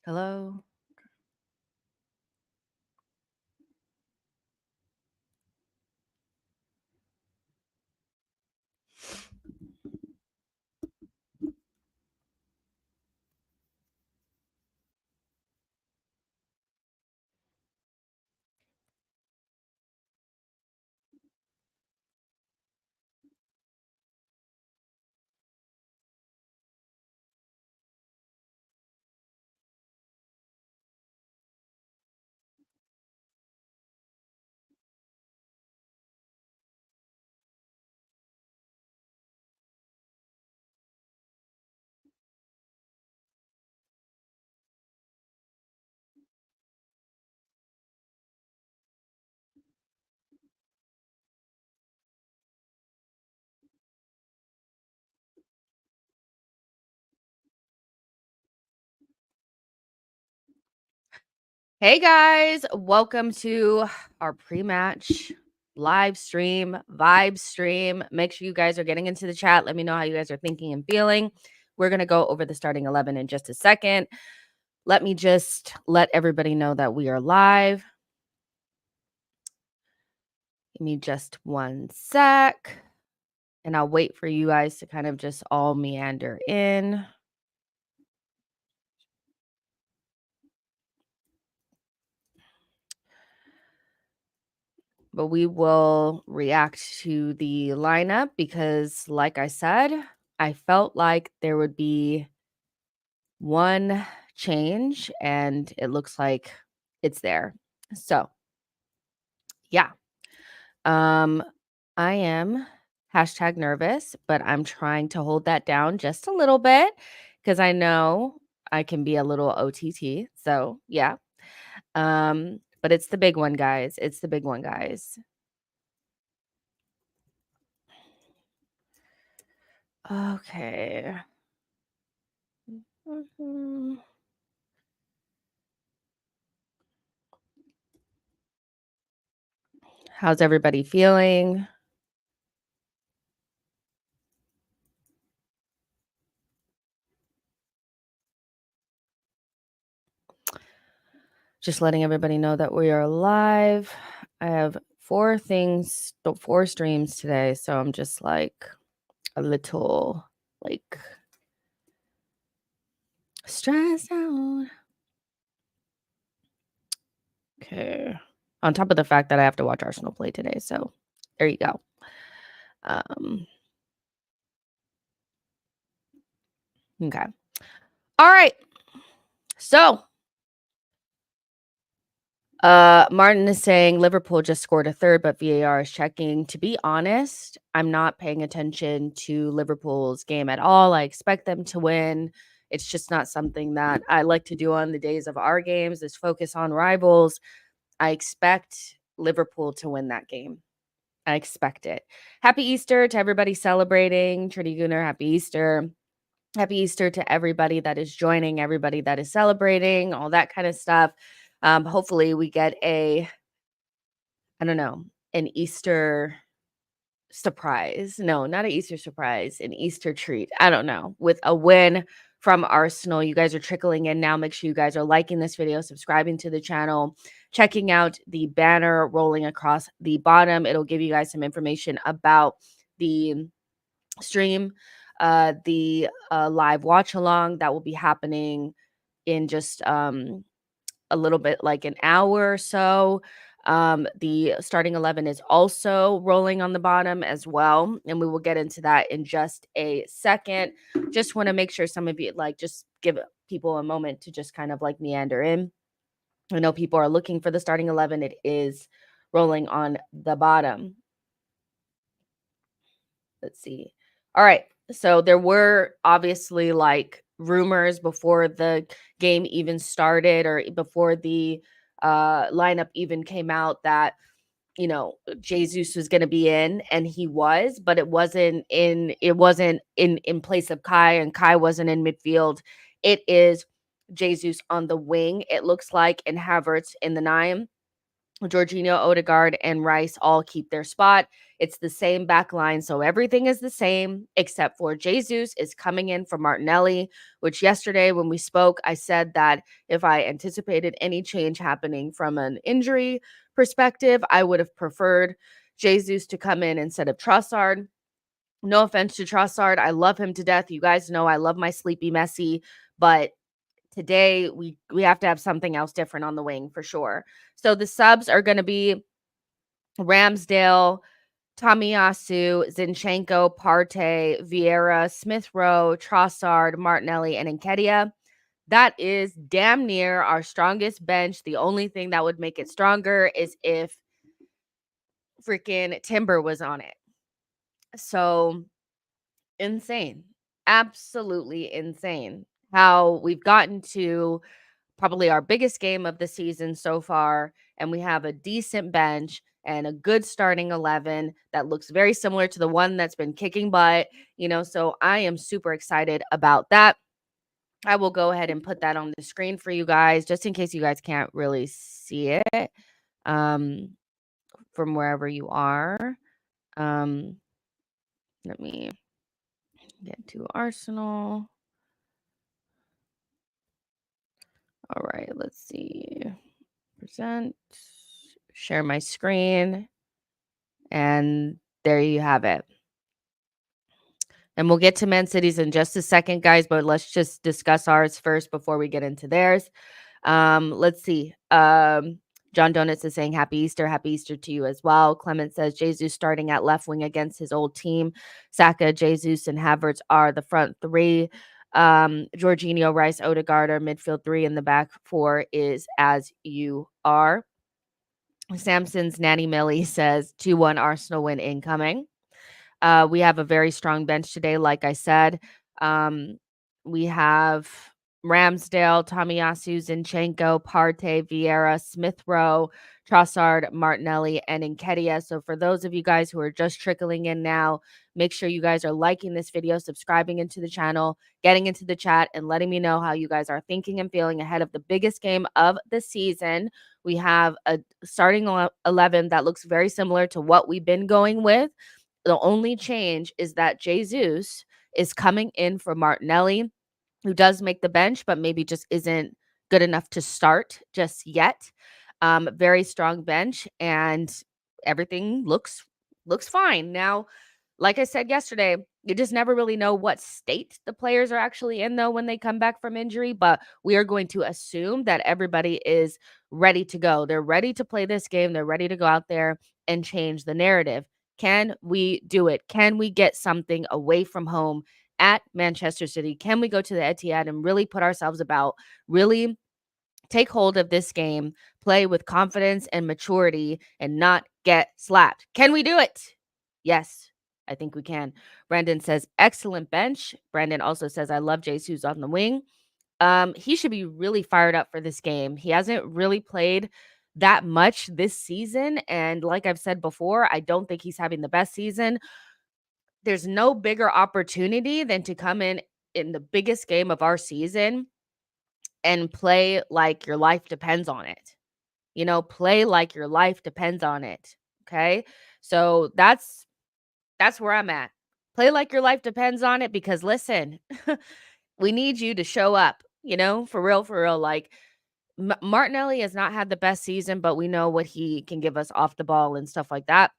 Hello? Hey guys, welcome to our pre-match live stream, vibe stream. Make sure you guys are getting into the chat. Let me know how you guys are thinking and feeling. We're going to go over the starting 11 in just a second. Let me just let everybody know that we are live. Give me just one sec, and I'll wait for you guys to kind of just all meander in. But we will react to the lineup because, like I said, I felt like there would be one change, and it looks like it's there. So, yeah. I am #nervous, but I'm trying to hold that down just a little bit because I know I can be a little OTT. So, yeah. But it's the big one, guys. It's the big one, guys. Okay. Mhm. How's everybody feeling? Just letting everybody know that we are live. I have 4 streams today, so I'm just like a little like stressed out. Okay. On top of the fact that I have to watch Arsenal play today, so there you go. Okay. All right. So, Martin is saying Liverpool just scored a third, but VAR is checking. To be honest, I'm not paying attention to Liverpool's game at all. I expect them to win. It's just not something that I like to do on the days of our games, is focus on rivals. I expect Liverpool to win that game. I expect it. Happy Easter to everybody celebrating. Trinity Gunner, happy Easter. Happy Easter to everybody that is joining, everybody that is celebrating, all that kind of stuff. Hopefully we get I don't know, an Easter surprise. No, not an Easter surprise, an Easter treat. I don't know. With a win from Arsenal. You guys are trickling in now. Make sure you guys are liking this video, subscribing to the channel, checking out the banner rolling across the bottom. It'll give you guys some information about the stream, the live watch along that will be happening in just a little bit, like an hour or so. The starting 11 is also rolling on the bottom as well, and we will get into that in just a second. Just want to make sure some of you just give people a moment to just kind of like meander in. I know people are looking for the starting 11. It is rolling on the bottom. Let's see. All right. So there were obviously like rumors before the game even started, or before the lineup even came out, that Jesus was going to be in, and he was, but it wasn't in place of Kai, and Kai wasn't in midfield. It is Jesus on the wing, it looks like, and Havertz in the 9. Jorginho, Odegaard, and Rice all keep their spot. It's the same back line, so everything is the same except for Jesus is coming in for Martinelli, which yesterday when we spoke, I said that if I anticipated any change happening from an injury perspective, I would have preferred Jesus to come in instead of Trossard. No offense to Trossard, I love him to death. You guys know I love my sleepy Messi, but today we have to have something else different on the wing for sure. So the subs are going to be Ramsdale, Tomiyasu, Zinchenko, Partey, Vieira, Smith Rowe, Trossard, Martinelli, and Nketiah. That is damn near our strongest bench. The only thing that would make it stronger is if freaking Timber was on it. So insane. Absolutely insane how we've gotten to probably our biggest game of the season so far, and we have a decent bench and a good starting 11 that looks very similar to the one that's been kicking butt, so I am super excited about that. I will go ahead and put that on the screen for you guys just in case you guys can't really see it um, from wherever you are. Let me get to Arsenal. All right, let's see. Present, share my screen, and there you have it. And we'll get to Man Cities in just a second, guys, but let's just discuss ours first before we get into theirs. Let's see. John Donuts is saying happy Easter to you as well. Clement says Jesus starting at left wing against his old team. Saka, Jesus, and Havertz are the front three. Jorginho, Rice, Odegaard are midfield three, and the back four is as you are. Samson's Nanny Millie says 2-1 Arsenal win incoming. We have a very strong bench today, like I said. We have Ramsdale, Tomiyasu, Zinchenko, Partey, Vieira, Smith Rowe, Trossard, Martinelli, and Nketiah. So for those of you guys who are just trickling in now, make sure you guys are liking this video, subscribing into the channel, getting into the chat, and letting me know how you guys are thinking and feeling ahead of the biggest game of the season. We have a starting 11 that looks very similar to what we've been going with. The only change is that Jesus is coming in for Martinelli, who does make the bench, but maybe just isn't good enough to start just yet. Very strong bench, and everything looks fine. Now, like I said yesterday, you just never really know what state the players are actually in, though, when they come back from injury. But we are going to assume that everybody is ready to go. They're ready to play this game. They're ready to go out there and change the narrative. Can we do it? Can we get something away from home at Manchester City? Can we go to the Etihad and really put ourselves about, really take hold of this game, play with confidence and maturity, and not get slapped? Can we do it? Yes, I think we can. Brandon says, excellent bench. Brandon also says, I love Jesus on the wing. He should be really fired up for this game. He hasn't really played that much this season. And like I've said before, I don't think he's having the best season. There's no bigger opportunity than to come in the biggest game of our season and play like your life depends on it. Play like your life depends on it. Okay? So that's where I'm at. Play like your life depends on it, because listen, we need you to show up, for real, for real. Like, Martinelli has not had the best season, but we know what he can give us off the ball and stuff like that.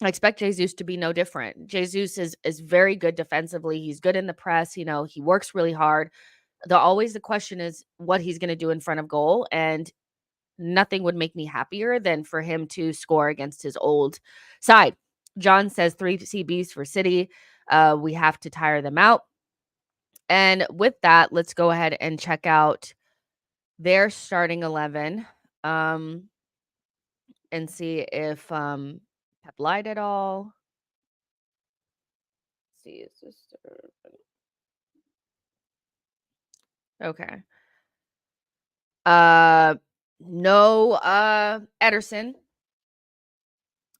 I expect Jesus to be no different. Jesus is very good defensively. He's good in the press. He works really hard. The question is what he's going to do in front of goal, and nothing would make me happier than for him to score against his old side. John says 3 CBs for City. We have to tire them out. And with that, let's go ahead and check out their starting 11 and see if Pep lied at all. Let's see, is this okay? No, Ederson.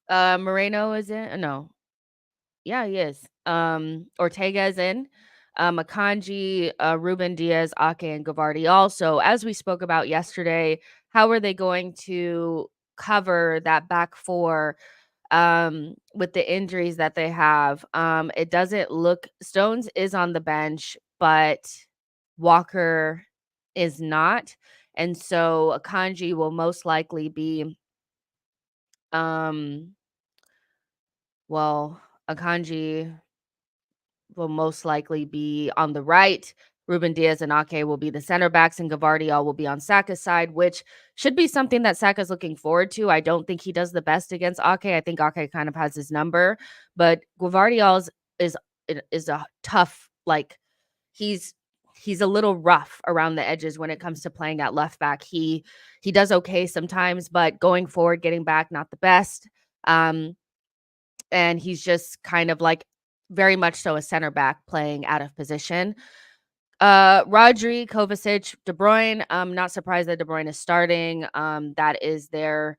Moreno is in. No, yeah, he is. Ortega is in. Akanji, Ruben Diaz, Ake, and Gavardi also. As we spoke about yesterday, how are they going to cover that back four with the injuries that they have. It doesn't look Stones is on the bench, but Walker is not. And so Akanji will most likely be um well, Akanji will most likely be on the right. Ruben Diaz and Ake will be the center backs, and Gavardiol will be on Saka's side, which should be something that Saka's looking forward to. I don't think he does the best against Ake. I think Ake kind of has his number, but Gavardiol's is is a tough, like he's he's a little rough around the edges when it comes to playing at left back. He does okay sometimes, but going forward, getting back, not the best. Um, and he's just kind of like very much so a center back playing out of position. Rodri, Kovacic, De Bruyne. I'm not surprised that De Bruyne is starting. That is their,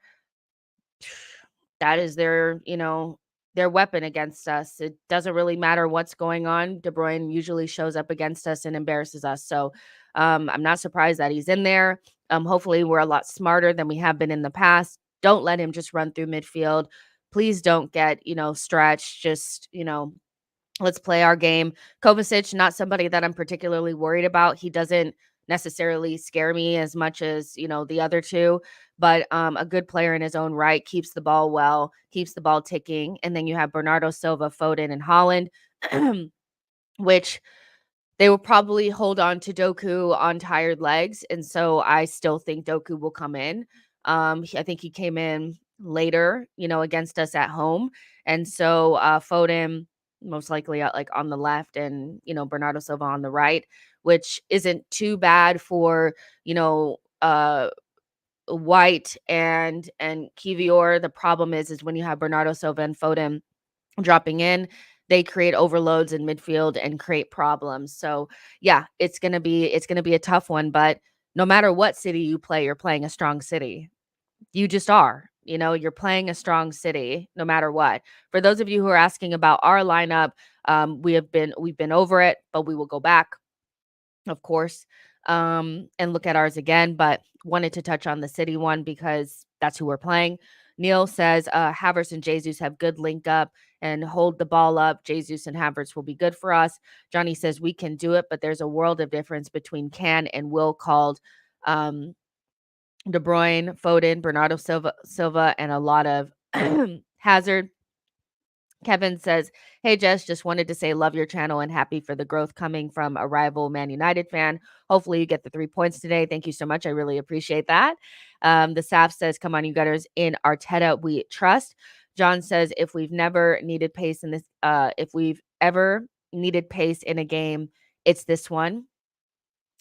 their weapon against us. It doesn't really matter what's going on. De Bruyne usually shows up against us and embarrasses us. So I'm not surprised that he's in there. Hopefully we're a lot smarter than we have been in the past. Don't let him just run through midfield. Please don't get, stretched. Just, let's play our game. Kovacic, not somebody that I'm particularly worried about. He doesn't necessarily scare me as much as, the other two, but a good player in his own right, keeps the ball well, keeps the ball ticking. And then you have Bernardo Silva, Foden, and Holland, which they will probably hold on to Doku on tired legs, and so I still think Doku will come in. I think he came in later, against us at home, and so Foden most likely like on the left, and Bernardo Silva on the right, which isn't too bad for White and Kivior. The problem is when you have Bernardo Silva and Foden dropping in, they create overloads in midfield and create problems. So yeah, it's gonna be a tough one. But no matter what city you play, you're playing a strong city. You just are. You're playing a strong city no matter what. For those of you who are asking about our lineup, we've been over it, but we will go back, of course, and look at ours again, but wanted to touch on the City one because that's who we're playing. Neil says Havertz and Jesus have good link up and hold the ball up. Jesus and Havertz will be good for us. Johnny says we can do it, but there's a world of difference between can and will called um, De Bruyne, Foden, Bernardo Silva, and a lot of Hazard. Kevin says, "Hey Jess, just wanted to say love your channel and happy for the growth coming from a rival Man United fan. Hopefully you get the 3 points today. Thank you so much. I really appreciate that." The Saf says, "Come on, you gutters, in Arteta we trust." John says, if we've ever needed pace in a game, it's this one.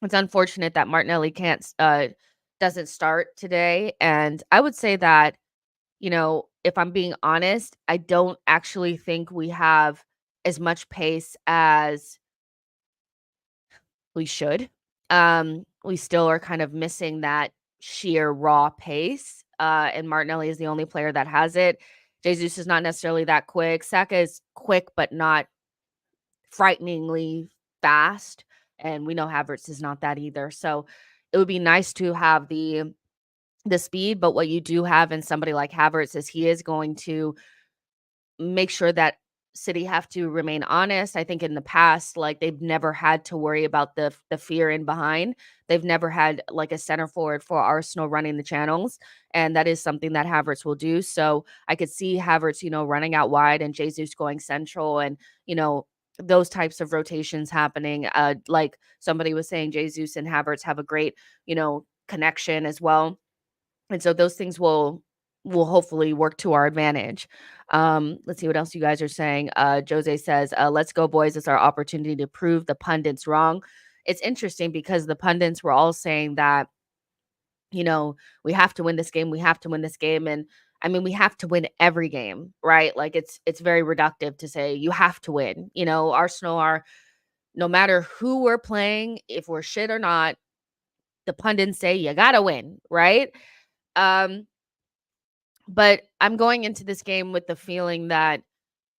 It's unfortunate that Martinelli can't doesn't start today, and I would say that if I'm being honest, I don't actually think we have as much pace as we should. We still are kind of missing that sheer raw pace. And Martinelli is the only player that has it. Jesus is not necessarily that quick. Saka is quick, but not frighteningly fast. And we know Havertz is not that either. So it would be nice to have the speed, but what you do have in somebody like Havertz is he is going to make sure that City have to remain honest. I think in the past, like they've never had to worry about the fear in behind. They've never had like a center forward for Arsenal running the channels, and that is something that Havertz will do. So I could see Havertz, running out wide and Jesus going central, and those types of rotations happening. Like somebody was saying, Jesus and Havertz have a great connection as well, and so those things will hopefully work to our advantage. Let's see what else you guys are saying. Jose says, let's go, boys. It's our opportunity to prove the pundits wrong. It's interesting because the pundits were all saying that, we have to win this game. We have to win this game. And I mean, we have to win every game, right? Like it's very reductive to say you have to win. Arsenal are, no matter who we're playing, if we're shit or not, the pundits say you gotta win, right? Um, But I'm going into this game with the feeling that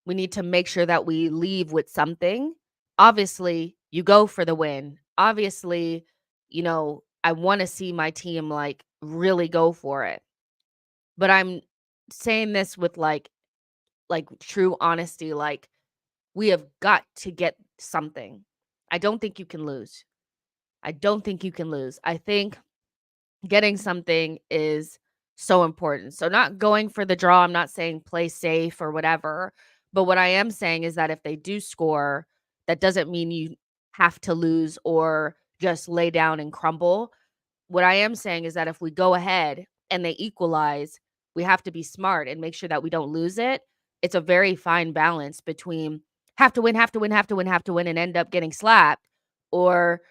we need to make sure that we leave with something. Obviously, you go for the win. Obviously, I want to see my team like really go for it. But I'm saying this with, like, true honesty, like, we have got to get something. I don't think you can lose. I don't think you can lose. I think getting something is so important. So not going for the draw, I'm not saying play safe or whatever, but what I am saying is that if they do score, that doesn't mean you have to lose or just lay down and crumble. What I am saying is that if we go ahead and they equalize, we have to be smart and make sure that we don't lose it. It's a very fine balance between have to win, have to win, have to win, have to win, and end up getting slapped, or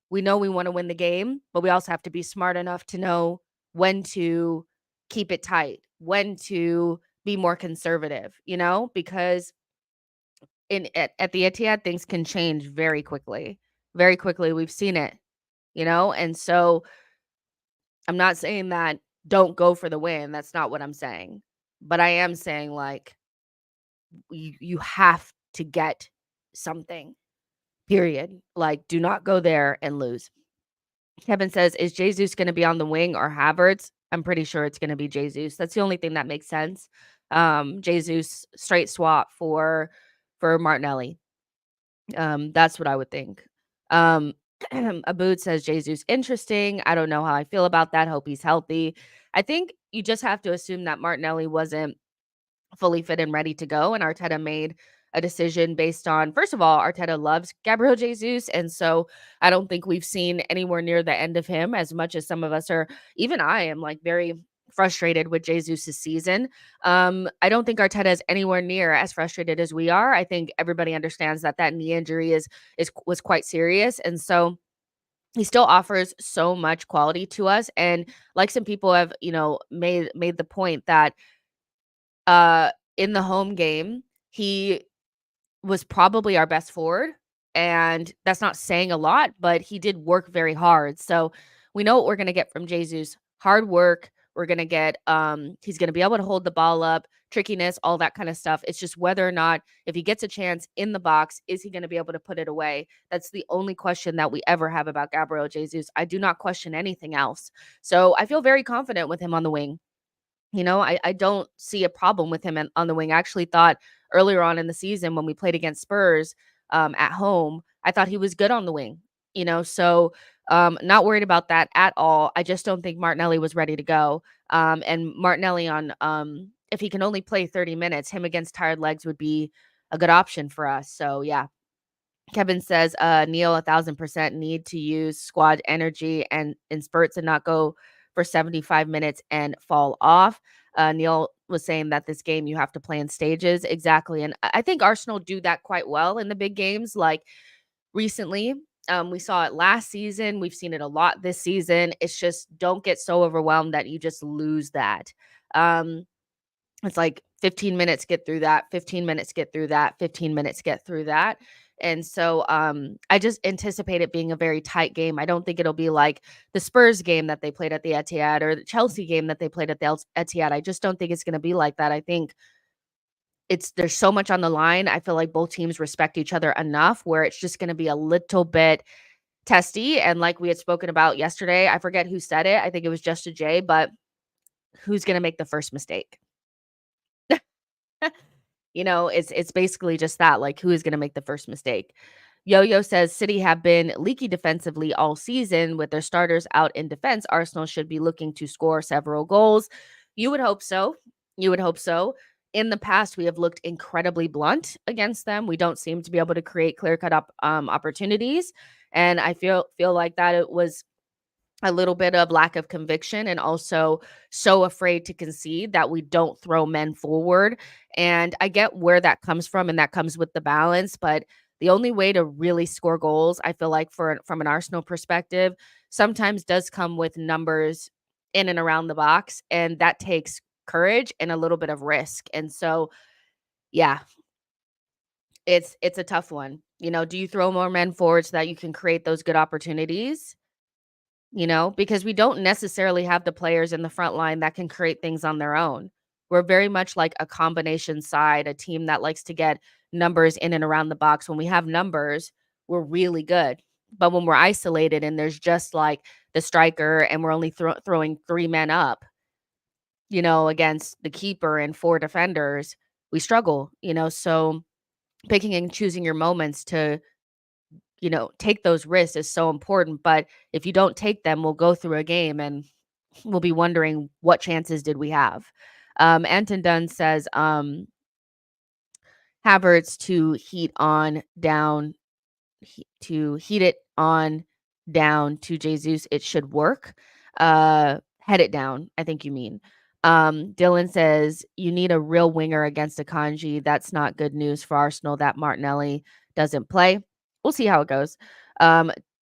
we know we want to win the game, but we also have to be smart enough to know when to keep it tight, when to be more conservative, because at the Etihad, things can change very quickly. Very quickly. We've seen it, and so I'm not saying that don't go for the win. That's not what I'm saying. But I am saying, like, you have to get something. Period. Like, do not go there and lose. Kevin says, "Is Jesus gonna be on the wing or Havertz?" I'm pretty sure it's gonna be Jesus. That's the only thing that makes sense. Jesus straight swap for Martinelli. That's what I would think. Um, Abood says, "Jesus interesting. I don't know how I feel about that. Hope he's healthy." I think you just have to assume that Martinelli wasn't fully fit and ready to go, and Arteta made a decision based on first of all, Arteta loves Gabriel Jesus, and so I don't think we've seen anywhere near the end of him as much as some of us are. Even I am, like, very frustrated with Jesus' season. I don't think Arteta is anywhere near as frustrated as we are. I think everybody understands that that knee injury is was quite serious, and so he still offers so much quality to us, and like some people have, made the point that uh, in the home game, he was probably our best forward, and that's not saying a lot, but he did work very hard. So we know what we're gonna get from Jesus. Hard work. We're gonna get he's gonna be able to hold the ball up, trickiness, all that kind of stuff. It's just whether or not if he gets a chance in the box, is he gonna be able to put it away? That's the only question that we ever have about Gabriel Jesus. I do not question anything else. So I feel very confident with him on the wing. I don't see a problem with him on the wing. I actually thought earlier on in the season when we played against Spurs at home, I thought he was good on the wing. So not worried about that at all. I just don't think Martinelli was ready to go. And Martinelli on if he can only play 30 minutes, him against tired legs would be a good option for us. So yeah, Kevin says, Neil 1,000% need to use squad energy and in spurts and not go for 75 minutes and fall off. Neil was saying that this game you have to play in stages. Exactly. And I think Arsenal do that quite well in the big games. Like recently, we saw it last season. We've seen it a lot this season. It's just don't get so overwhelmed that you just lose that. Um, it's like 15 minutes, get through that, 15 minutes, get through that, 15 minutes, get through that. And so I just anticipate it being a very tight game. I don't think it'll be like the Spurs game that they played at the Etihad or the Chelsea game that they played at the Etihad. I just don't think it's going to be like that. I think there's so much on the line. I feel like both teams respect each other enough where it's just going to be a little bit testy. And like we had spoken about yesterday, I forget who said it. I think it was just a Jay, but who's going to make the first mistake? It's basically just that, like, who is gonna make the first mistake? Yo-Yo says, "City have been leaky defensively all season. With their starters out in defense, Arsenal should be looking to score several goals." You would hope so. You would hope so. In the past, we have looked incredibly blunt against them. We don't seem to be able to create clear-cut opportunities, and I feel like that it was a little bit of lack of conviction and also so afraid to concede that we don't throw men forward. And I get where that comes from, and that comes with the balance. But the only way to really score goals, I feel like, from an Arsenal perspective, sometimes does come with numbers in and around the box. And that takes courage and a little bit of risk. And so, yeah, it's a tough one. Do you throw more men forward so that you can create those good opportunities? Because we don't necessarily have the players in the front line that can create things on their own. We're very much like a combination side, a team that likes to get numbers in and around the box. When we have numbers, we're really good. But when we're isolated and there's just like the striker and we're only throwing three men up, against the keeper and 4 defenders, we struggle, so picking and choosing your moments to, take those risks is so important, but if you don't take them, we'll go through a game and we'll be wondering what chances did we have. Anton Dunn says, Havertz to heat on down to heat it on down to Jesus, it should work. Head it down, I think you mean. Dylan says, you need a real winger against Akanji. That's not good news for Arsenal that Martinelli doesn't play. We'll see how it goes.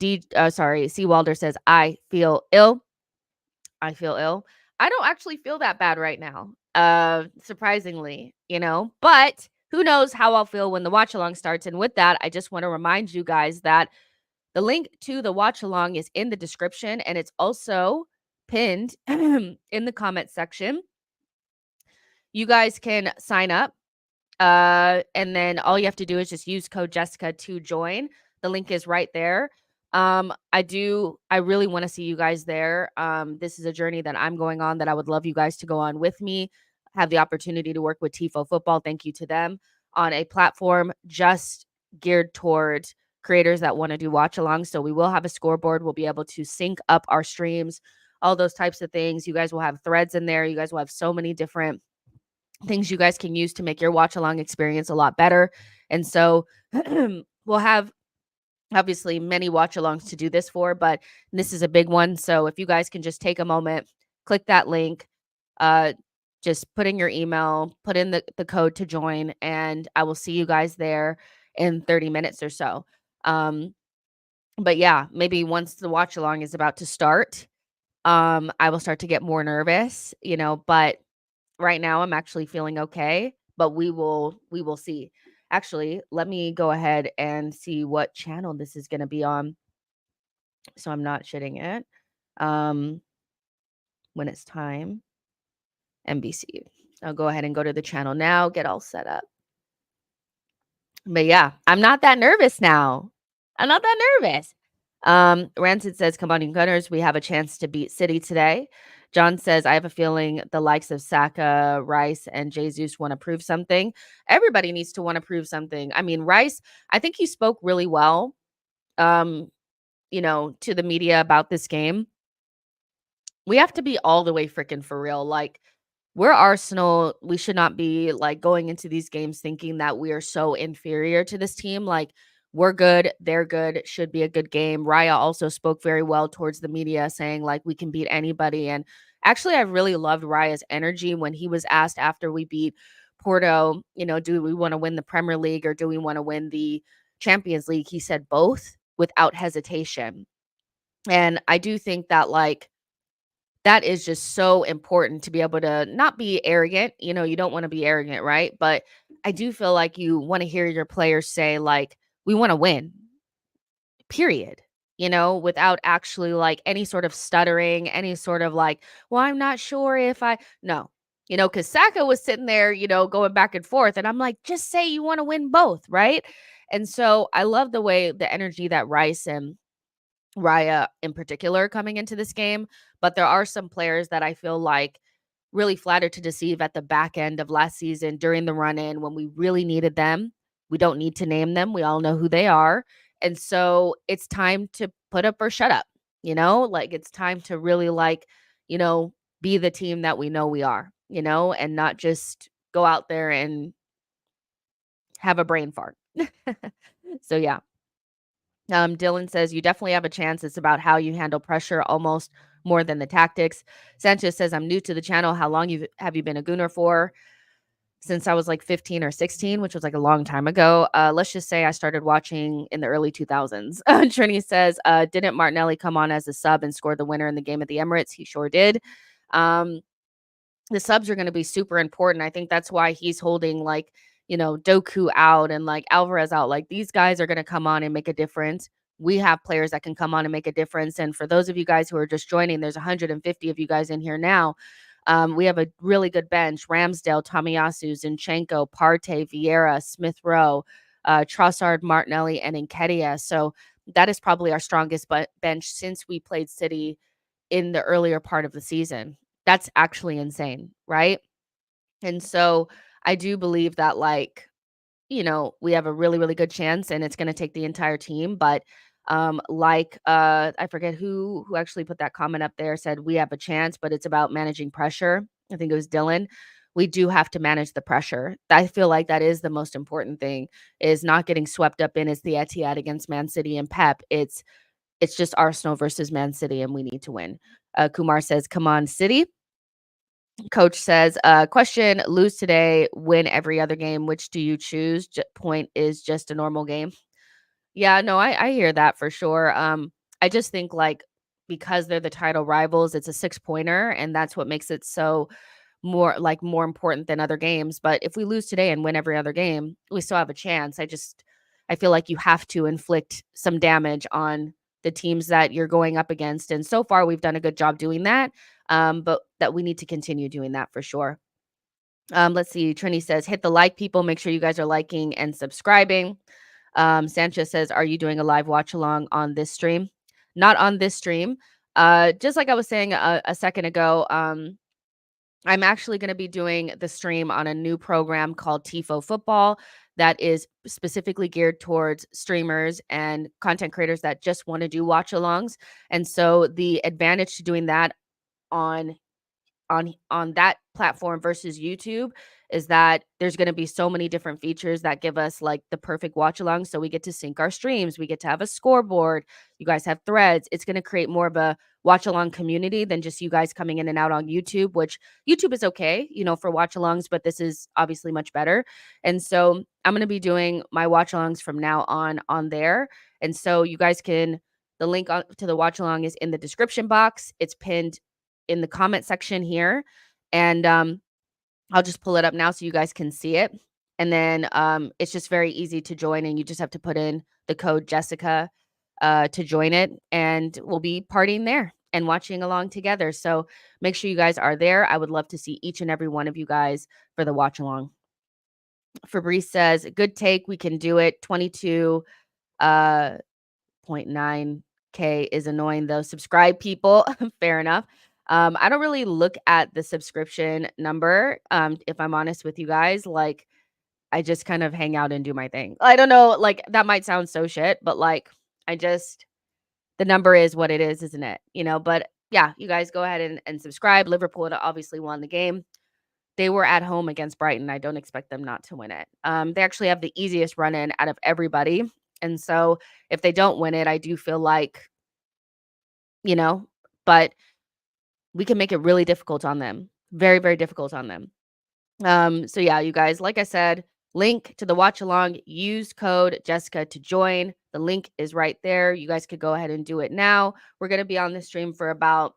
C. Walder says, I feel ill. I feel ill. I don't actually feel that bad right now. Surprisingly, but who knows how I'll feel when the watch along starts. And with that, I just want to remind you guys that the link to the watch along is in the description and it's also pinned in the comment section. You guys can sign up. And then all you have to do is just use code Jessica to join. The link is right there. I really want to see you guys there. This is a journey that I'm going on that I would love you guys to go on with me. Have the opportunity to work with Tifo Football. Thank you to them on a platform just geared towards creators that want to do watch along. So we will have a scoreboard. We'll be able to sync up our streams, all those types of things. You guys will have threads in there. You guys will have so many different things you guys can use to make your watch along experience a lot better. And so we'll have obviously many watch alongs to do this for, but this is a big one. So if you guys can just take a moment, click that link, just put in your email, put in the code to join, and I will see you guys there in 30 minutes or so. But yeah, maybe once the watch along is about to start, I will start to get more nervous, but right now I'm actually feeling okay, but we will see. Actually, let me go ahead and see what channel this is going to be on so I'm not shitting it. When it's time, NBC. I'll go ahead and go to the channel now, get all set up. But yeah, I'm not that nervous now. I'm not that nervous. Rancid says, combining Gunners, we have a chance to beat City today. John says, I have a feeling the likes of Saka, Rice, and Jesus want to prove something. Everybody needs to want to prove something. I mean, Rice, I think he spoke really well, to the media about this game. We have to be all the way freaking for real. Like, we're Arsenal. We should not be like going into these games thinking that we are so inferior to this team. Like, we're good, they're good, it should be a good game. Raya also spoke very well towards the media, saying like we can beat anybody. And actually, I really loved Raya's energy when he was asked after we beat Porto, do we want to win the Premier League or do we want to win the Champions League? He said both without hesitation. And I do think that like that is just so important to be able to not be arrogant. You don't want to be arrogant, right? But I do feel like you want to hear your players say, like, we want to win, period. Without actually like any sort of stuttering, any sort of like, well, I'm not sure if no, because Saka was sitting there, going back and forth. And I'm like, just say you want to win both, right? And so I love the energy that Rice and Raya in particular coming into this game, but there are some players that I feel like really flattered to deceive at the back end of last season during the run in when we really needed them. We don't need to name them. We all know who they are. And so it's time to put up or shut up, like it's time to really like, be the team that we know we are, and not just go out there and have a brain fart. So yeah. Dylan says, you definitely have a chance. It's about how you handle pressure almost more than the tactics. Sanchez says, I'm new to the channel. How long have you been a Gooner for? Since I was like 15 or 16, which was like a long time ago. Let's just say I started watching in the early 2000s. Trini says, didn't Martinelli come on as a sub and score the winner in the game at the Emirates? He sure did. The subs are going to be super important. I think that's why he's holding like, Doku out and like Alvarez out. Like these guys are going to come on and make a difference. We have players that can come on and make a difference. And for those of you guys who are just joining, there's 150 of you guys in here now. We have a really good bench. Ramsdale, Tomiyasu, Zinchenko, Partey, Vieira, Smith Rowe, Trossard, Martinelli, and Nketiah. So that is probably our strongest bench since we played City in the earlier part of the season. That's actually insane, right? And so I do believe that, like, we have a really, really good chance and it's gonna take the entire team, but, I forget who actually put that comment up there, said, "We have a chance, but it's about managing pressure." I think it was Dylan. We do have to manage the pressure. I feel like that is the most important thing, is not getting swept up in it's the Etihad against Man City and Pep. It's just Arsenal versus Man City, and we need to win. Kumar says, "Come on, City." Coach says, question, lose today, win every other game. Which do you choose? Point is just a normal game. Yeah, no, I hear that for sure. I just think like because they're the title rivals, it's a 6 pointer, and that's what makes it so more important than other games. But if we lose today and win every other game, we still have a chance. I feel like you have to inflict some damage on the teams that you're going up against. And so far we've done a good job doing that. But that we need to continue doing that for sure. Let's see. Trini says, hit the like, people. Make sure you guys are liking and subscribing. Sanchez says, are you doing a live watch along on this stream? Not on this stream. Just like I was saying a second ago, I'm actually going to be doing the stream on a new program called Tifo Football that is specifically geared towards streamers and content creators that just want to do watch alongs. And so the advantage to doing that on on that platform versus YouTube is that there's going to be so many different features that give us like the perfect watch along. So we get to sync our streams, we get to have a scoreboard, you guys have threads. It's going to create more of a watch along community than just you guys coming in and out on YouTube, which YouTube is okay, for watch alongs, but this is obviously much better. And so I'm going to be doing my watch alongs from now on there. And so you guys can, the link to the watch along is in the description box. It's pinned in the comment section here, and I'll just pull it up now so you guys can see it. And then it's just very easy to join, and you just have to put in the code Jessica to join it, and we'll be partying there and watching along together. So make sure you guys are there. I would love to see each and every one of you guys for the watch along. Fabrice says, good take. We can do it. 22 0.9K is annoying though. Subscribe, people. Fair enough. I don't really look at the subscription number. If I'm honest with you guys, like I just kind of hang out and do my thing. I don't know, like that might sound so shit, but like I just the number is what it is, isn't it? But yeah, you guys go ahead and subscribe. Liverpool obviously won the game. They were at home against Brighton. I don't expect them not to win it. They actually have the easiest run in out of everybody. And so if they don't win it, I do feel like, you know, but we can make it really difficult on them. Very, very difficult on them. So yeah, you guys, like I said, link to the watch along, use code Jessica to join. The link is right there. You guys could go ahead and do it now. We're going to be on the stream for about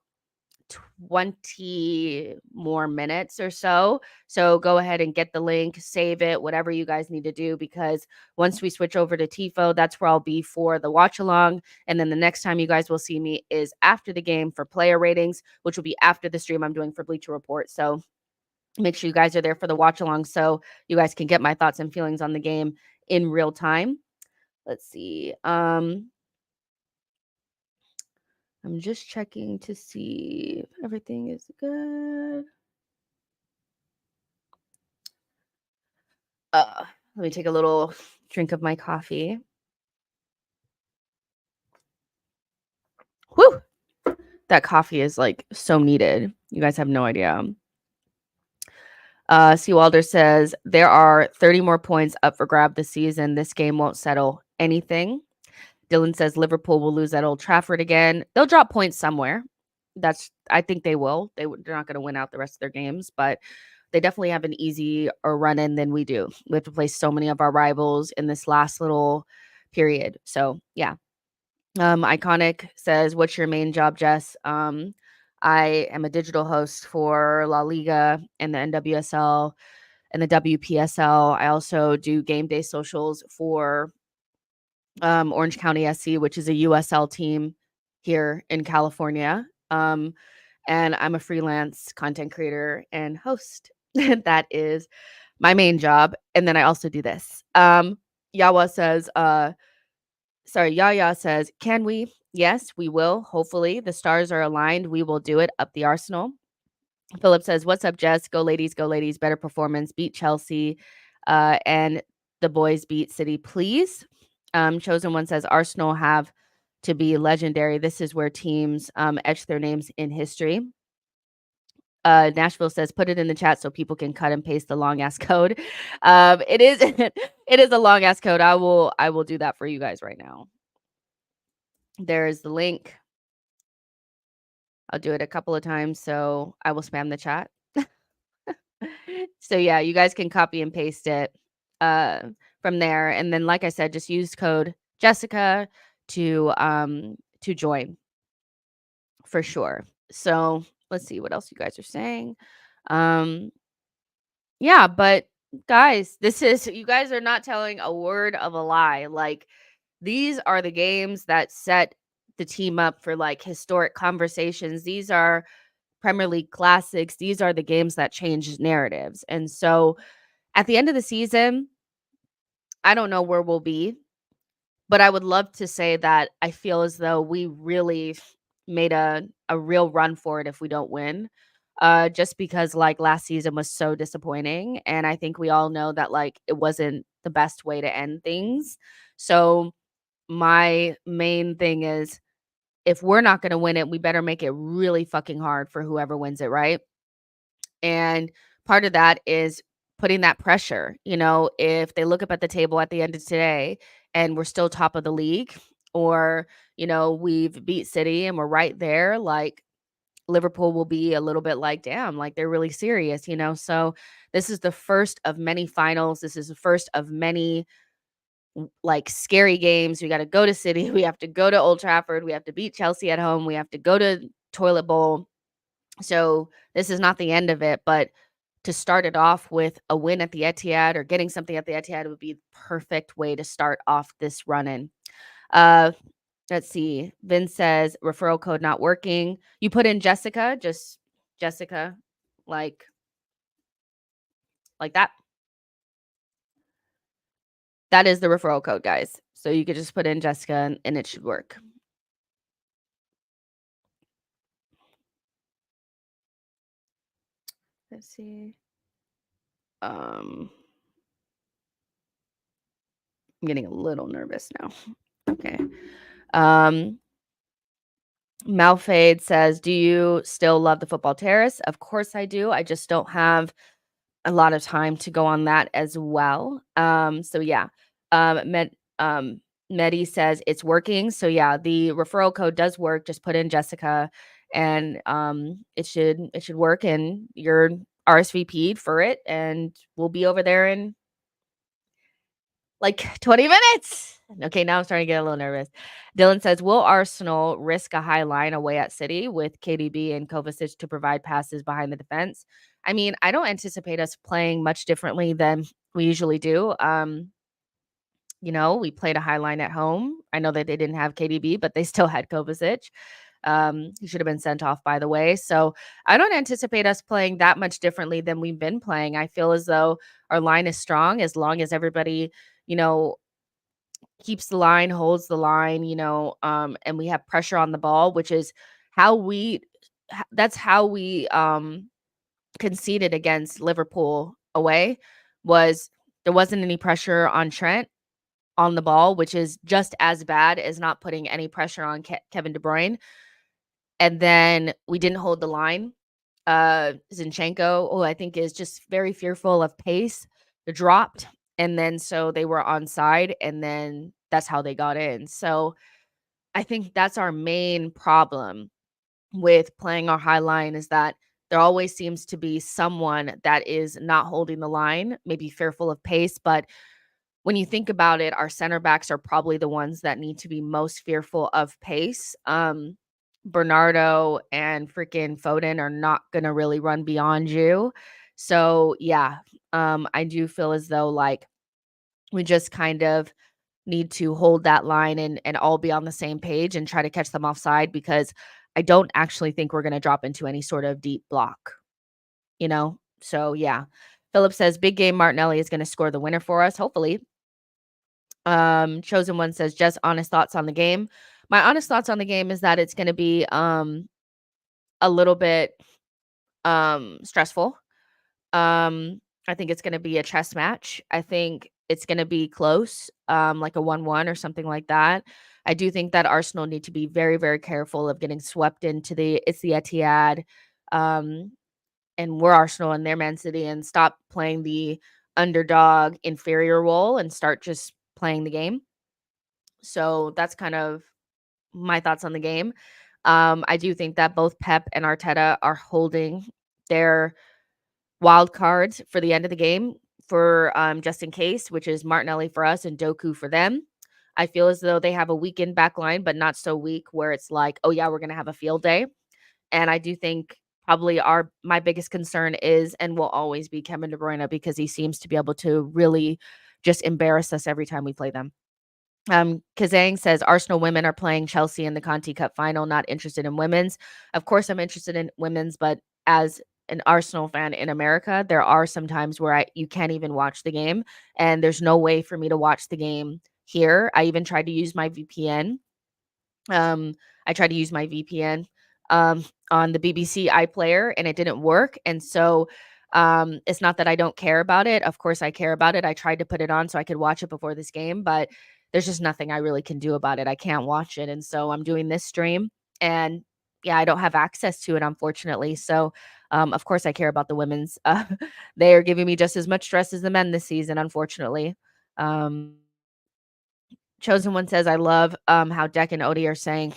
20 more minutes or so. So go ahead and get the link, save it, whatever you guys need to do, because once we switch over to Tifo, that's where I'll be for the watch along. And then the next time you guys will see me is after the game for player ratings, which will be after the stream I'm doing for Bleacher Report. So make sure you guys are there for the watch along so you guys can get my thoughts and feelings on the game in real time. Let's see. I'm just checking to see if everything is good. Let me take a little drink of my coffee. Whew! That coffee is like so needed. You guys have no idea. Seawalder says there are 30 more points up for grab this season. This game won't settle anything. Dylan says Liverpool will lose at Old Trafford again. They'll drop points somewhere. I think they will. They're not going to win out the rest of their games, but they definitely have an easier run in than we do. We have to play so many of our rivals in this last little period. So yeah. Iconic says, what's your main job, Jess? I am a digital host for La Liga and the NWSL and the WPSL. I also do game day socials for Orange County SC, which is a USL team here in California. And I'm a freelance content creator and host. That is my main job. And then I also do this. Yaya says, can we? Yes, we will. Hopefully the stars are aligned. We will do it up the Arsenal. Philip says, "What's up, Jess? Go ladies, go ladies. Better performance. Beat Chelsea, and the boys beat City, please." Chosen One says, "Arsenal have to be legendary. This is where teams etch their names in history." Nashville says, "Put it in the chat so people can cut and paste the long ass code." It is it is a long ass code. I will do that for you guys right now. There's the link. I'll do it a couple of times, so I will spam the chat. So yeah, you guys can copy and paste it uh, from there, and then like I said, just use code Jessica to join for sure. So let's see what else you guys are saying. Um, yeah, but guys, this is you guys are not telling a word of a lie. Like these are the games that set the team up for like historic conversations. These are Premier League classics. These are the games that change narratives. And so at the end of the season, I don't know where we'll be, but I would love to say that I feel as though we really made a real run for it if we don't win. Just because like last season was so disappointing. And I think we all know that like it wasn't the best way to end things. So my main thing is if we're not going to win it, we better make it really fucking hard for whoever wins it, right? And part of that is putting that pressure. You know, if they look up at the table at the end of today and we're still top of the league, or, you know, we've beat City and we're right there, like Liverpool will be a little bit like, damn, like they're really serious, you know? So this is the first of many finals. This is the first of many like scary games. We got to go to City. We have to go to Old Trafford. We have to beat Chelsea at home. We have to go to Toilet Bowl. So this is not the end of it, but to start it off with a win at the Etihad or getting something at the Etihad would be the perfect way to start off this run in. Uh, let's see. Vince says referral code not working. You put in Jessica, just Jessica, like like that. That is the referral code, guys. So you could just put in Jessica and it should work. Let's see. I'm getting a little nervous now. Okay. Um, Malfade says, "Do you still love the football terrace?" Of course I do. I just don't have a lot of time to go on that as well. So yeah. Medi says it's working. So yeah, the referral code does work. Just put in Jessica and it should work and you're RSVP'd for it and we'll be over there in like 20 minutes. Okay, now I'm starting to get a little nervous. Dylan says, "Will Arsenal risk a high line away at City with KDB and Kovacic to provide passes behind the defense?" I mean, I don't anticipate us playing much differently than we usually do. You know, we played a high line at home. I know that they didn't have KDB, but they still had Kovacic. He should have been sent off, by the way. So I don't anticipate us playing that much differently than we've been playing. I feel as though our line is strong as long as everybody, you know, keeps the line, holds the line, and we have pressure on the ball, which is how that's how we conceded against Liverpool away was there wasn't any pressure on Trent on the ball, which is just as bad as not putting any pressure on Kevin De Bruyne. And then we didn't hold the line. Zinchenko, who I think is just very fearful of pace, dropped. And then so they were onside, and then that's how they got in. So I think that's our main problem with playing our high line is that there always seems to be someone that is not holding the line, maybe fearful of pace. But when you think about it, our center backs are probably the ones that need to be most fearful of pace. Bernardo and freaking Foden are not going to really run beyond you. So, yeah, I do feel as though like we just kind of need to hold that line and all be on the same page and try to catch them offside because I don't actually think we're going to drop into any sort of deep block, you know? So, yeah. Philip says big game Martinelli is going to score the winner for us, hopefully. Chosen One says just honest thoughts on the game. My honest thoughts on the game is that it's going to be a little bit stressful. I think it's gonna be a chess match. I think it's gonna be close, like a 1-1 or something like that. I do think that Arsenal need to be very, very careful of getting swept into the Etihad, um, and we're Arsenal and they're Man City, and stop playing the underdog inferior role and start just playing the game. So that's kind of my thoughts on the game. I do think that both Pep and Arteta are holding their wild cards for the end of the game for just in case, which is Martinelli for us and Doku for them. I feel as though they have a weakened back line, but not so weak where it's like, oh yeah, we're gonna have a field day. And I do think probably our my biggest concern is and will always be Kevin De Bruyne because he seems to be able to really just embarrass us every time we play them. Kazang says Arsenal women are playing Chelsea in the Conti Cup final, not interested in women's. Of course, I'm interested in women's, but as an Arsenal fan in America, there are some times where you can't even watch the game, and there's no way for me to watch the game here. I even tried to use my VPN. Um, I tried to use my VPN on the BBC iPlayer and it didn't work. And so it's not that I don't care about it. Of course, I care about it. I tried to put it on so I could watch it before this game, but there's just nothing I really can do about it. I can't watch it. And so I'm doing this stream and yeah, I don't have access to it, unfortunately. So, of course, I care about the women's. They are giving me just as much stress as the men this season, unfortunately. Um, Chosen One says, I love how Deck and Odie are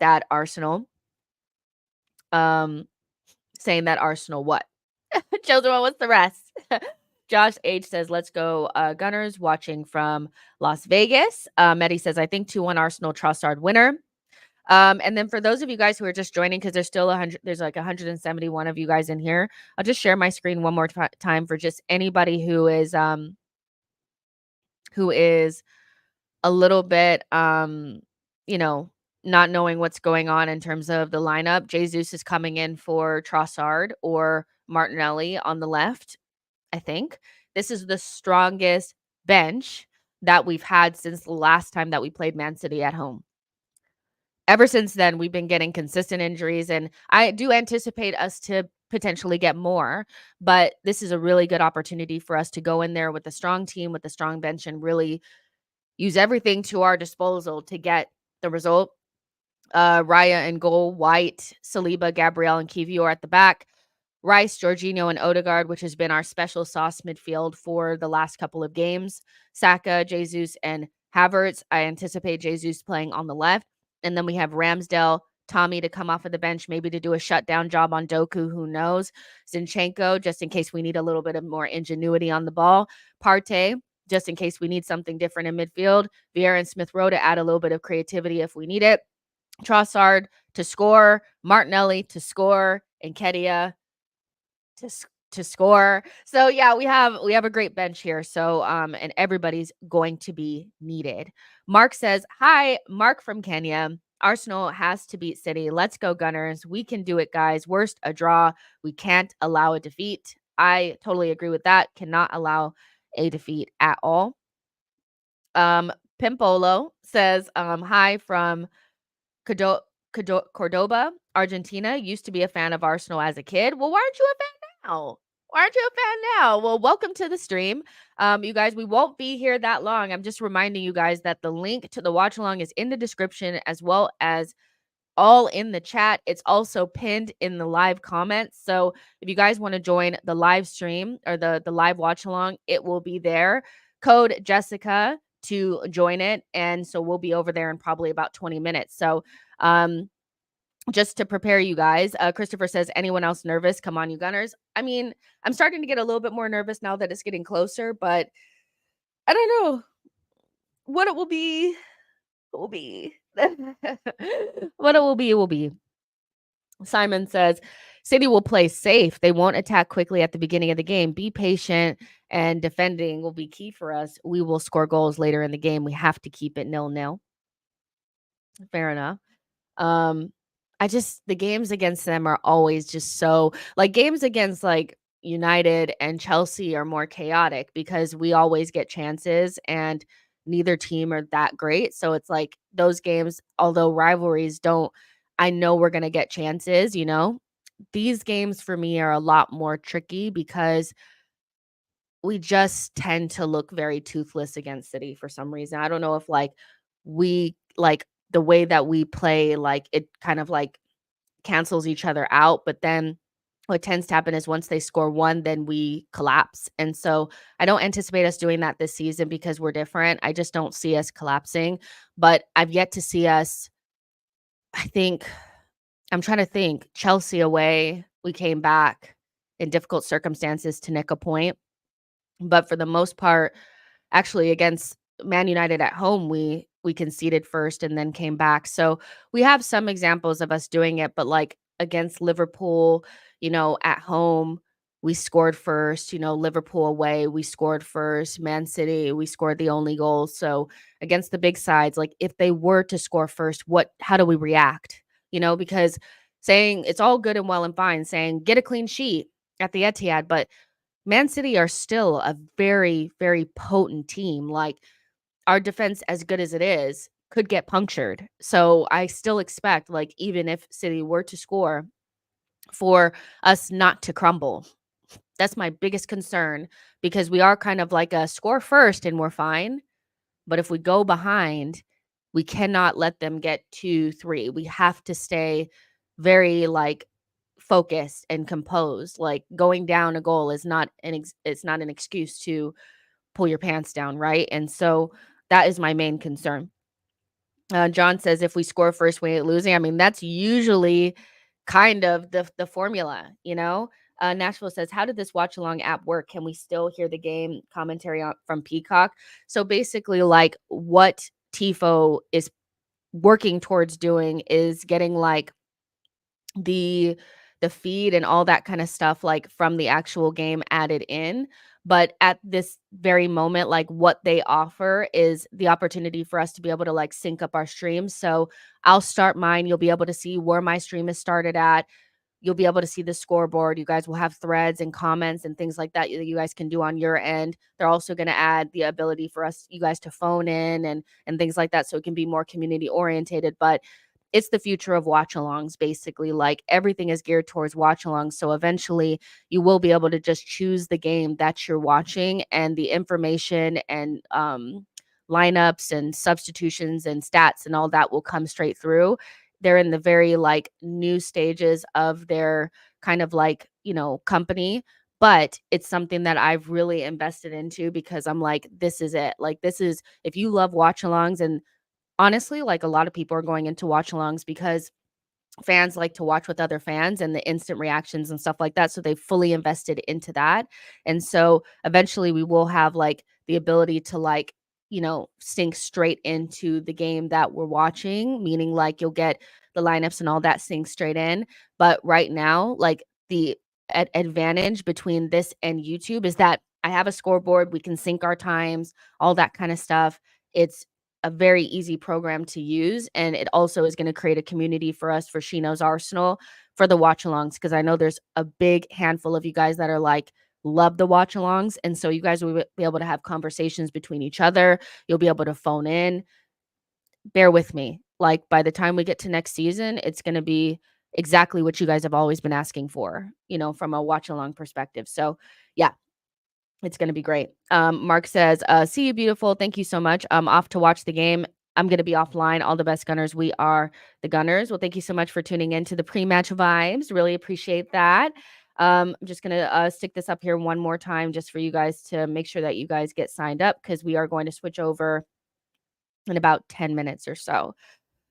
that Arsenal, um, saying that Arsenal what? Chosen One, what's the rest? Josh H says, let's go Gunners watching from Las Vegas. Medi says, I think 2-1 Arsenal Trossard winner. And then for those of you guys who are just joining, because there's still 100, there's like 171 of you guys in here. I'll just share my screen one more time for just anybody who is a little bit, you know, not knowing what's going on in terms of the lineup. Jesus is coming in for Trossard or Martinelli on the left, I think. This is the strongest bench that we've had since the last time that we played Man City at home. Ever since then, we've been getting consistent injuries, and I do anticipate us to potentially get more, but this is a really good opportunity for us to go in there with a strong team, with a strong bench, and really use everything to our disposal to get the result. Raya and goal, White, Saliba, Gabriel, and Kivior are at the back. Rice, Jorginho, and Odegaard, which has been our special sauce midfield for the last couple of games. Saka, Jesus, and Havertz. I anticipate Jesus playing on the left. And then we have Ramsdale, Tommy to come off of the bench, maybe to do a shutdown job on Doku, who knows. Zinchenko, just in case we need a little bit of more ingenuity on the ball. Partey, just in case we need something different in midfield. Vieira and Smith Rowe to add a little bit of creativity if we need it. Trossard to score, Martinelli to score, and Kedia to to score. So yeah, we have a great bench here. So and everybody's going to be needed. Mark says, "Hi, Mark from Kenya. Arsenal has to beat City. Let's go Gunners. We can do it, guys. Worst a draw. We can't allow a defeat." I totally agree with that. Cannot allow a defeat at all. Pimpolo says, "Hi from Cordoba, Argentina. Used to be a fan of Arsenal as a kid. Well, why aren't you a fan now? Why aren't you a fan now? Well, welcome to the stream. You guys, we won't be here that long. I'm just reminding you guys that the link to the watch along is in the description as well as all in the chat. It's also pinned in the live comments. So if you guys want to join the live stream or the live watch along, it will be there. Code Jessica to join it. And so we'll be over there in probably about 20 minutes. So um just to prepare you guys, Christopher says, anyone else nervous? Come on, you Gunners. I mean, I'm starting to get a little bit more nervous now that it's getting closer, but I don't know what it will be. It will be. What it will be. Simon says, City will play safe. They won't attack quickly at the beginning of the game. Be patient, and defending will be key for us. We will score goals later in the game. We have to keep it 0-0. Fair enough. Um, I just the games against them are always just so like games against like United and Chelsea are more chaotic because we always get chances and neither team are that great. So it's like those games, although rivalries don't, I know we're gonna get chances, these games for me are a lot more tricky because we just tend to look very toothless against City for some reason. I don't know if, like, we like, the way that we play, like, it kind of, like, cancels each other out, but then what tends to happen is once they score 1, then we collapse, and so I don't anticipate us doing that this season because we're different. I just don't see us collapsing, but I've yet to see us. I think I'm trying to think, Chelsea away, we came back in difficult circumstances to nick a point, but for the most part, actually, against Man United at home, we conceded first and then came back. So, we have some examples of us doing it, but, like, against Liverpool, at home, we scored first, Liverpool away, we scored first, Man City, we scored the only goal. So, against the big sides, like, if they were to score first, how do we react? Because saying it's all good and well and fine saying, "Get a clean sheet at the Etihad," but Man City are still a very, very potent team. Like, our defense, as good as it is, could get punctured. So I still expect, like, even if City were to score, for us not to crumble. That's my biggest concern because we are kind of like a score first and we're fine. But if we go behind, we cannot let them get 2, 3. We have to stay very, like, focused and composed. Like, going down a goal is not it's not an excuse to pull your pants down, right? And so that is my main concern. John says if we score first, we ain't losing. I mean, that's usually kind of the formula. Nashville says, "How did this watch along app work? Can we still hear the game commentary from Peacock?" So basically, like, what Tifo is working towards doing is getting, like, the the feed and all that kind of stuff, like, from the actual game added in. But at this very moment, like, what they offer is the opportunity for us to be able to, like, sync up our streams. So I'll start mine. You'll be able to see where my stream is started at. You'll be able to see the scoreboard. You guys will have threads and comments and things like that you guys can do on your end. They're also going to add the ability for you guys to phone in and things like that, so it can be more community orientated. But it's the future of watch-alongs, basically. Like, everything is geared towards watch-alongs, so eventually you will be able to just choose the game that you're watching, and the information and lineups and substitutions and stats and all that will come straight through. They're in the very, like, new stages of their kind of, like, company, but it's something that I've really invested into because I'm like, this is it. Like, this is, if you love watch-alongs, and honestly, like, a lot of people are going into watch-alongs because fans like to watch with other fans and the instant reactions and stuff like that, so they fully invested into that. And so eventually we will have, like, the ability to, like, sync straight into the game that we're watching, meaning, like, you'll get the lineups and all that sync straight in. But right now, like, the advantage between this and YouTube is that I have a scoreboard, we can sync our times, all that kind of stuff. It's a very easy program to use, and it also is gonna create a community for us for Shino's Arsenal for the watch-alongs, because I know there's a big handful of you guys that are, like, love the watch-alongs, and so you guys will be able to have conversations between each other. You'll be able to phone in. Bear with me. Like, by the time we get to next season, it's gonna be exactly what you guys have always been asking for, from a watch-along perspective. So, yeah, it's gonna be great. Mark says, "See you, beautiful. Thank you so much. I'm off to watch the game. I'm gonna be offline. All the best, Gunners. We are the Gunners." Well, thank you so much for tuning in to the pre-match vibes. Really appreciate that. I'm just gonna stick this up here one more time just for you guys to make sure that you guys get signed up because we are going to switch over in about 10 minutes or so.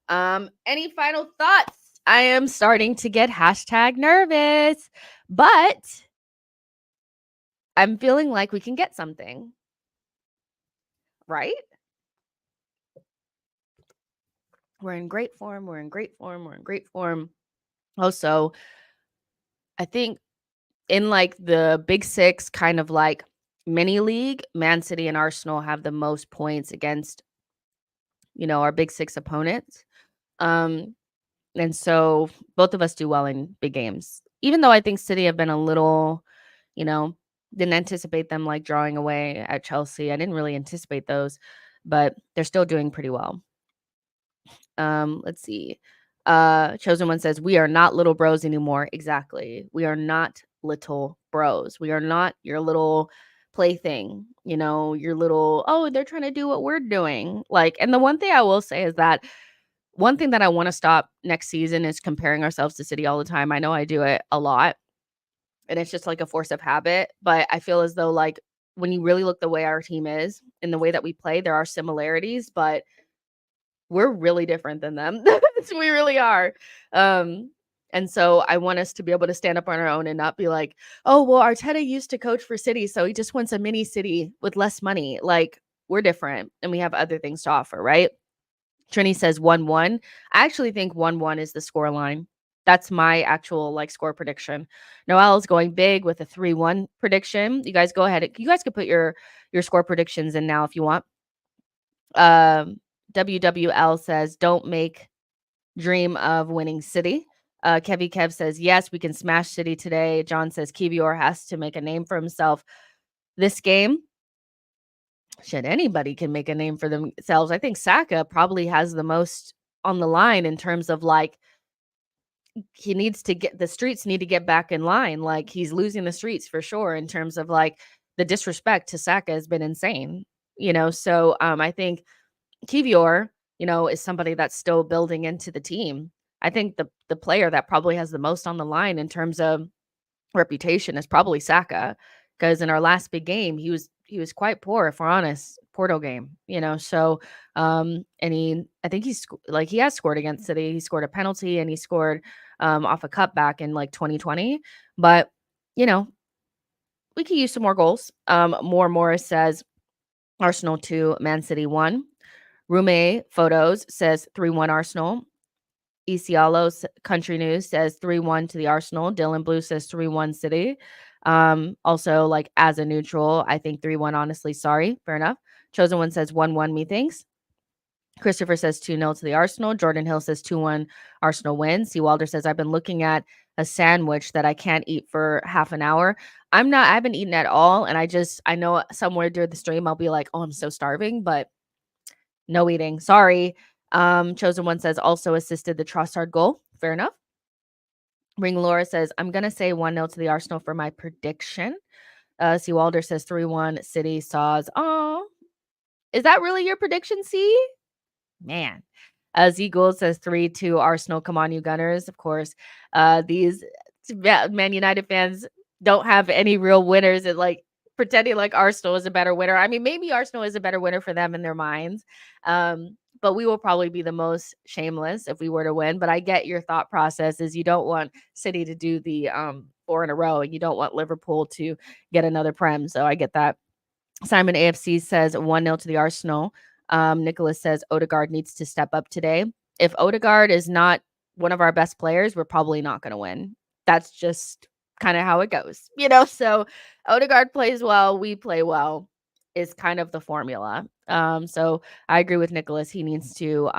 Any final thoughts? I am starting to get #nervous, but I'm feeling like we can get something, right? We're in great form. We're in great form. We're in great form. Also, I think in, like, the Big Six kind of, like, mini league, Man City and Arsenal have the most points against, our Big Six opponents. Um, and so both of us do well in big games. Even though I think City have been a little, you know, didn't anticipate them, like, drawing away at Chelsea. I didn't really anticipate those, but they're still doing pretty well. Let's see. Chosen One says, "We are not little bros anymore." Exactly. We are not little bros. We are not your little plaything, your little, "Oh, they're trying to do what we're doing." Like, and the one thing I will say is that one thing that I wanna stop next season is comparing ourselves to City all the time. I know I do it a lot, and it's just like a force of habit, but I feel as though, like, when you really look the way our team is and the way that we play, there are similarities, but we're really different than them. We really are. Um, and so I want us to be able to stand up on our own and not be like, "Oh, well, Arteta used to coach for City, so he just wants a mini city with less money." Like, we're different and we have other things to offer, right? Trini says 1-1. I actually think 1-1 is the score line. That's my actual like score prediction. Noelle is going big with a 3-1 prediction. You guys go ahead. You guys could put your score predictions in now if you want. WWL says, "Don't make dream of winning City." Kevy Kev says, "Yes, we can smash City today." John says, "Kivior has to make a name for himself this game." Shit, anybody can make a name for themselves. I think Saka probably has the most on the line in terms of like he needs to get the streets need to get back in line. Like he's losing the streets for sure in terms of like the disrespect to Saka has been insane. So I think Kivior, is somebody that's still building into the team. I think the player that probably has the most on the line in terms of reputation is probably Saka, because in our last big game, he was quite poor, if we're honest. Porto game, so and I think like he has scored against City. He scored a penalty and he scored off a cutback in like 2020. But you know, we could use some more goals. More Morris says Arsenal 2, Man City 1. Rume Photos says 3-1 Arsenal. Isialo's Country News says 3-1 to the Arsenal. Dylan Blue says 3-1 City. Also, like as a neutral, I think 3-1, honestly. Sorry, fair enough. Chosen One says 1-1, methinks. Christopher says 2-0 to the Arsenal. Jordan Hill says 2-1 Arsenal wins. C. Walder says, "I've been looking at a sandwich that I can't eat for half an hour." I haven't eaten at all. And I know somewhere during the stream, I'll be like, "Oh, I'm so starving," but no eating. Sorry. Chosen One says also assisted the Trossard goal. Fair enough. Ring Laura says, "I'm going to say 1-0 to the Arsenal for my prediction." C. Walder says 3-1 City Saws. Oh, is that really your prediction, C? Man. Z Gould says 3-2 Arsenal. Come on, you Gunners. Of course, these Man United fans don't have any real winners and like pretending like Arsenal is a better winner. I mean, maybe Arsenal is a better winner for them in their minds. But we will probably be the most shameless if we were to win. But I get your thought process is you don't want City to do the 4 in a row and you don't want Liverpool to get another prem. So I get that. Simon AFC says 1-0 to the Arsenal. Nicholas says Odegaard needs to step up today. If Odegaard is not one of our best players, we're probably not going to win. That's just kind of how it goes, So Odegaard plays well, we play well is kind of the formula. So I agree with Nicholas. He needs to,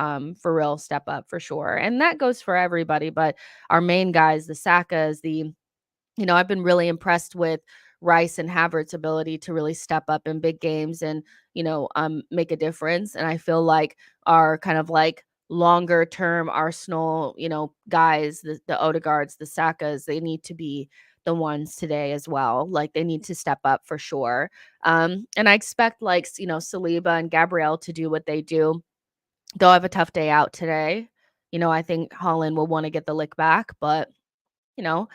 for real, step up for sure. And that goes for everybody. But our main guys, the Sakas, I've been really impressed with Rice and Havertz's ability to really step up in big games and, make a difference. And I feel like our kind of like longer term Arsenal, guys, the Odegaards, the Sakas, they need to be the ones today as well. Like they need to step up for sure. And I expect like, Saliba and Gabrielle to do what they do. They'll have a tough day out today. I think Holland will want to get the lick back, but, you know,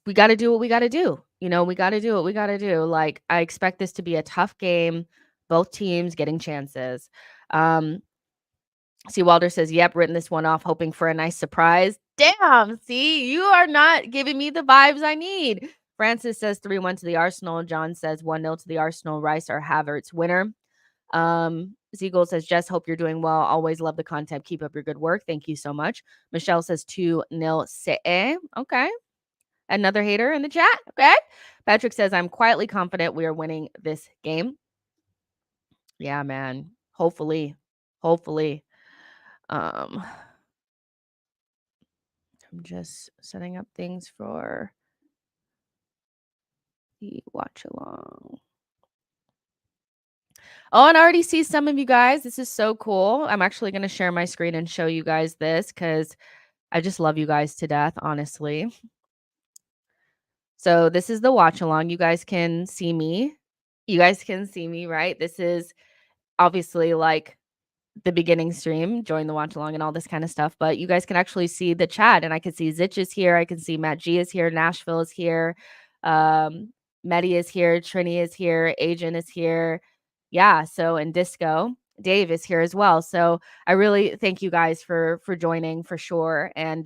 we got to do what we got to do. We got to do what we got to do. Like, I expect this to be a tough game, both teams getting chances. See, Walter says, "Yep, written this one off, hoping for a nice surprise." Damn, see, you are not giving me the vibes I need. Francis says 3-1 to the Arsenal. John says 1-0 to the Arsenal. Rice or Havertz winner. Ziegel says, "Jess, hope you're doing well. Always love the content. Keep up your good work. Thank you so much." Michelle says 2-0 City. Okay. Another hater in the chat. Okay. Patrick says, "I'm quietly confident we are winning this game." Yeah, man. Hopefully. Hopefully. Um, I'm just setting up things for the watch along. Oh, and I already see some of you guys. This is so cool. I'm actually gonna share my screen and show you guys this because I just love you guys to death, honestly. So this is the watch along. You guys can see me. You guys can see me, right? This is obviously like the beginning stream, join the watch along and all this kind of stuff. But you guys can actually see the chat, and I can see Zitch is here. I can see Matt G is here. Nashville is here. Um, Medi is here. Trini is here. Agent is here. Yeah. So, and Disco. Dave is here as well. So I really thank you guys for joining for sure. And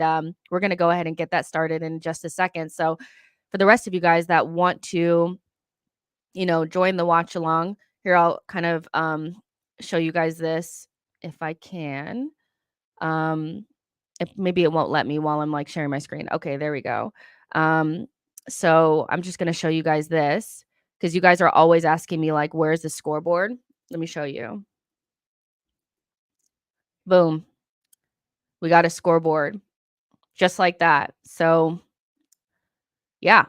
we're gonna go ahead and get that started in just a second. So for the rest of you guys that want to, join the watch along, here I'll kind of show you guys this if I can. Um, if maybe it won't let me while I'm like sharing my screen. Okay, there we go. Um, so I'm just gonna show you guys this because you guys are always asking me like, where's the scoreboard? Let me show you. Boom, we got a scoreboard just like that. So yeah,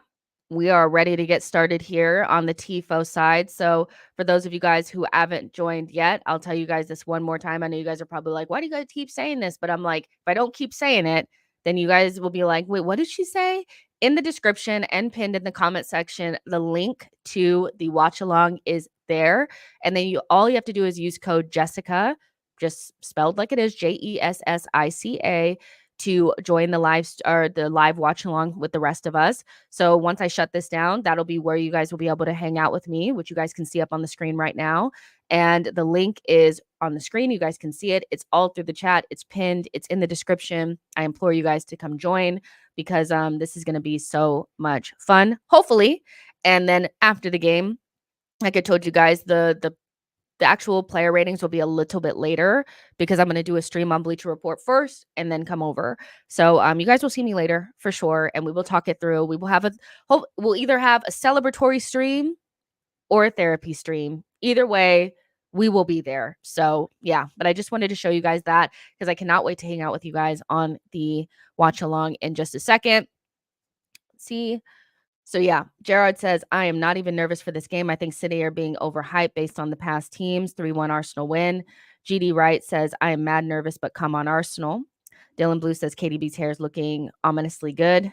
we are ready to get started here on the TIFO side. So, for those of you guys who haven't joined yet, I'll tell you guys this one more time. I know you guys are probably like, why do you guys keep saying this? But I'm like, if I don't keep saying it, then you guys will be like, wait, what did she say? In the description and pinned in the comment section, the link to the watch along is there. And then all you have to do is use code Jessica, just spelled like it is, Jessica, to join the live watch along with the rest of us. So once I shut this down, that'll be where you guys will be able to hang out with me, which you guys can see up on the screen right now. And the link is on the screen. You guys can see it. It's all through the chat. It's pinned. It's in the description. I implore you guys to come join because this is going to be so much fun, hopefully. And then after the game, like I told you guys, the actual player ratings will be a little bit later because I'm going to do a stream on Bleacher Report first and then come over. So you guys will see me later for sure, and we will talk it through. We will have we'll either have a celebratory stream or a therapy stream. Either way, we will be there. So yeah, but I just wanted to show you guys that because I cannot wait to hang out with you guys on the watch along in just a second. Let's see. So yeah, Gerard says, I am not even nervous for this game. I think City are being overhyped based on the past teams. 3-1 Arsenal win. GD Wright says, I am mad nervous, but come on Arsenal. Dylan Blue says KDB's hair is looking ominously good.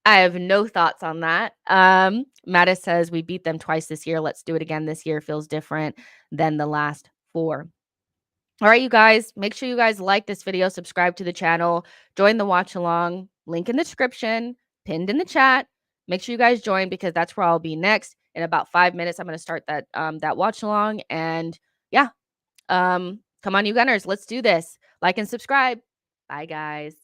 I have no thoughts on that. Mattis says, we beat them twice this year. Let's do it again this year. Feels different than the last 4. All right, you guys, make sure you guys like this video, subscribe to the channel, join the watch along, link in the description, pinned in the chat. Make sure you guys join because that's where I'll be next. In about 5 minutes, I'm going to start that watch along. And yeah, come on, you gunners, let's do this. Like and subscribe. Bye, guys.